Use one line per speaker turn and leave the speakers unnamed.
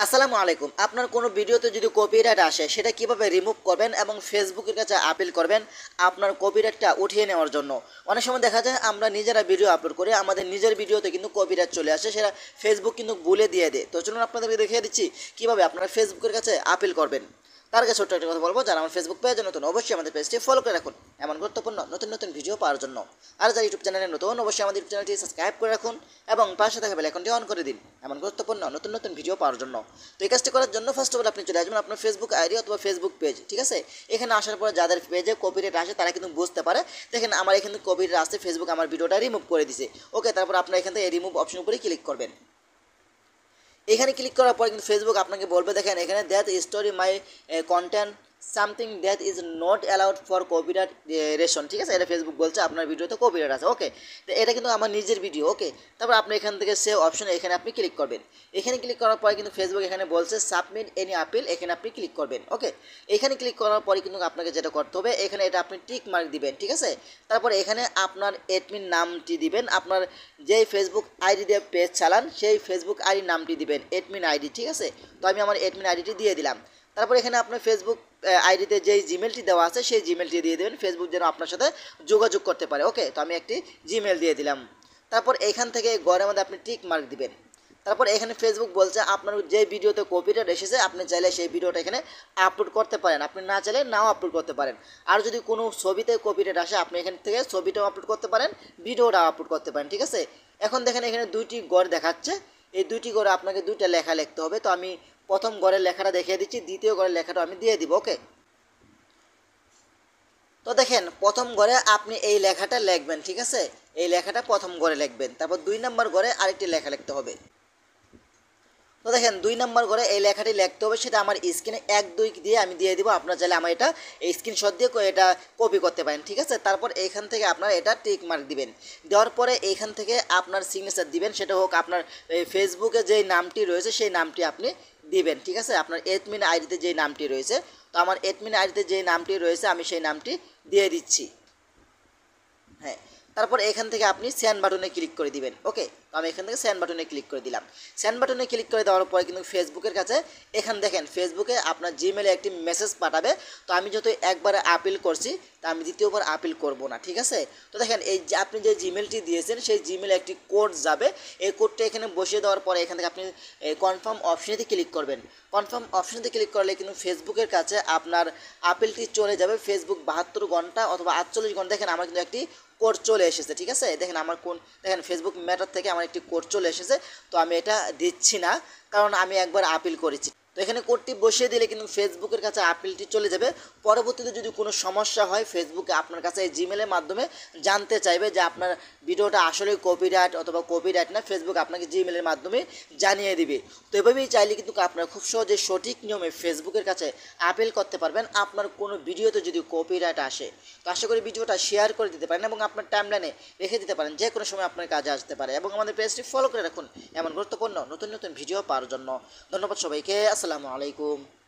আসসালামু আলাইকুম। আপনার কোনো ভিডিওতে যদি কপিরাইট আসে সেটা কিভাবে রিমুভ করবেন এবং ফেসবুকের কাছে আপিল করবেন আপনার কপিরাইটটা উঠিয়ে নেওয়ার জন্য। অনেক সময় দেখা যায় আমরা নিজেরা ভিডিও আপলোড করি, আমাদের নিজের ভিডিওতে কিন্তু কপিরাইট চলে আসে, সেটা ফেসবুক কিন্তু বলে দিয়ে দেয়। তো চলুন আপনাদেরকে দেখিয়ে দিচ্ছি কীভাবে আপনারা ফেসবুকের কাছে আপিল করবেন। তার আগে ছোট্ট একটা কথা বলবো, যারা আমার ফেসবুক পেজে নতুন অবশ্যই আমাদের পেজটি ফলো করে রাখুন এমন গুরুত্বপূর্ণ নতুন নতুন ভিডিও পাওয়ার জন্য। আর যারা ইউটিউব চ্যানেলে নতুন অবশ্যই আমাদের ইউটিউব চ্যানেলটি সাবস্ক্রাইব করে রাখুন এবং পাশে থাকা বেল আইকনটি অন করে দিন এমন গুরুত্বপূর্ণ নতুন নতুন ভিডিও পাওয়ার জন্য। তো এই কাজটি করার জন্য ফার্স্ট অফ অল আপনি চলে আসবেন আপনার ফেসবুক আইডি অথবা ফেসবুক পেজ, ঠিক আছে। এখানে আসার পরে যাদের পেজে কপিরাইট আসে তারা কিন্তু বুঝতে পারে দেখেন আমার এখানে কপিরাইট আসছে, ফেসবুক আমার ভিডিওটা রিমুভ করে দিছে। ওকে, তারপর আপনার এখান থেকে রিমুভ অপশন উপরে ক্লিক করবেন। এখানে ক্লিক করার পর কিন্তু ফেসবুক আপনাকে বলবে দেখেন এখানে that story my content something that is not allowed for copyright ration, ঠিক আছে। এটা ফেসবুক বলছে আপনার ভিডিওতে কপিরাইট আছে। ওকে, তো এটা কিন্তু আমার নিজের ভিডিও। ওকে, তারপর আপনি এখান থেকে সেভ অপশনে এখানে আপনি ক্লিক করবেন। এখানে ক্লিক করার পরে কিন্তু ফেসবুক এখানে বলছে সাবমিট এনি আপিল, এখানে আপনি ক্লিক করবেন। ওকে, এখানে ক্লিক করার পরে কিন্তু আপনাকে যেটা করতে হবে এখানে এটা আপনি টিক মার্ক দিবেন, ঠিক আছে। তারপর এখানে আপনার অ্যাডমিন নামটি দিবেন, আপনার যেই ফেসবুক আইডি দিয়ে পেজ চালান সেই ফেসবুক আইডির নামটি দিবেন, অ্যাডমিন আইডি, ঠিক আছে। তো আমি আমার অ্যাডমিন আইডিটি দিয়ে দিলাম। তারপর এখানে আপনার ফেসবুক আইডিতে যেই জিমেলটি দেওয়া আছে সেই জিমেলটি দিয়ে দেবেন, ফেসবুক যেন আপনার সাথে যোগাযোগ করতে পারে। ওকে, তো আমি একটি জিমেল দিয়ে দিলাম। তারপর এখান থেকে ঘরের মধ্যে আপনি টিক মার্ক দিবেন। তারপর এখানে ফেসবুক বলছে আপনার যে ভিডিওতে কপিরাইট এসেছে আপনি চাইলে সেই ভিডিওটা এখানে আপলোড করতে পারেন, আপনি না চাইলে নাও আপলোড করতে পারেন। আর যদি কোনো ছবিতে কপিরাইট আসে আপনি এখান থেকে ছবিটাও আপলোড করতে পারেন, ভিডিওটাও আপলোড করতে পারেন, ঠিক আছে। এখন দেখেন এখানে দুইটি গড় দেখাচ্ছে, এই দুইটি গড়ে আপনাকে দুইটা লেখা লিখতে হবে। তো আমি প্রথম গড়ের লেখাটা দেখিয়ে দিচ্ছি, দ্বিতীয় গড়ের লেখাটা আমি দিয়ে দিব। ওকে, তো দেখেন প্রথম ঘরে আপনি এই লেখাটা লিখবেন, ঠিক আছে। এই লেখাটা প্রথম ঘরে লিখবেন, তারপর 2 নম্বর ঘরে আরেকটি লেখা লিখতে হবে। তো দেখেন 2 নম্বর ঘরে এই লেখাটি লিখতে হবে, সেটা আমার স্ক্রিনে 1 2 দিয়ে আমি দিয়ে দিব। আপনারা চাইলে আমার এটা এই স্ক্রিনশট দিয়ে এটা কপি করতে পারেন, ঠিক আছে। তারপর এইখান থেকে আপনারা এটা টিক মার্ক দিবেন, দেওয়ার পরে এইখান থেকে আপনার সিগনেচার দিবেন, সেটা হোক আপনার ফেসবুকে যেই নামটি রয়েছে সেই নামটি আপনি দিবেন, ঠিক আছে। আপনার অ্যাডমিন আইডিতে যেই নামটি রয়েছে, তো আমার অ্যাডমিন আইডিতে যেই নামটি রয়েছে আমি সেই নামটি দিয়ে দিচ্ছি। হ্যাঁ, তারপর এখান থেকে আপনি সেন্ড বাটনে ক্লিক করে দিবেন। ওকে, তো আমি এখান থেকে সেন্ড বাটনে ক্লিক করে দিলাম। সেন্ড বাটনে ক্লিক করে দেওয়ার পরে কিন্তু ফেসবুকের কাছে এখানে দেখেন ফেসবুকে আপনার জিমেলে একটি মেসেজ পাঠাবে। তো আমি যেহেতু একবারে আপিল করছি তা আমি দ্বিতীয়বার আপিল করব না, ঠিক আছে। তো দেখেন এই যে আপনি যে জিমেলটি দিয়েছেন সেই জিমেলে একটি কোড যাবে, এই কোডটা এখানে বসিয়ে দেওয়ার পরে এখান থেকে আপনি কনফার্ম অপশনেতে ক্লিক করবেন। কনফার্ম অপশনেতে ক্লিক করলে কিন্তু ফেসবুকের কাছে আপনার আপিলটি চলে যাবে। ফেসবুক 72 ঘন্টা অথবা 48 ঘন্টা, দেখেন আমার কিন্তু একটি কোড চলে এসেছে, ঠিক আছে। দেখেন আমার দেখেন ফেসবুক ম্যাটার থেকে আমার একটি কোড চলে এসেছে। তো আমি এটা দিচ্ছি না কারণ আমি একবার আপিল করেছি। তো এখানে কোডটি বসিয়ে দিলে কিন্তু ফেসবুকের কাছে আপিলটি চলে যাবে। পরবর্তীতে যদি কোনো সমস্যা হয় ফেসবুকে আপনার কাছে এই জিমেলের মাধ্যমে জানতে চাইবে যে আপনার ভিডিওটা আসলে কপিরাইট অথবা কপিরাইট না, ফেসবুক আপনাকে জিমেলের মাধ্যমে জানিয়ে দিবে। তো এভাবেই চাইলে কিন্তু আপনারা খুব সহজে সঠিক নিয়মে ফেসবুকের কাছে আপিল করতে পারবেন আপনার কোনো ভিডিওতে যদি কপিরাইট আসে। তো আশা করি ভিডিওটা শেয়ার করে দিতে পারেন এবং আপনার টাইমলাইনে রেখে দিতে পারেন, যে কোনো সময় আপনার কাজে আসতে পারে। এবং আমাদের পেজটি ফলো করে রাখুন এমন গুরুত্বপূর্ণ নতুন নতুন ভিডিও পাওয়ার জন্য। ধন্যবাদ সবাইকে, আসসালামু আলাইকুম।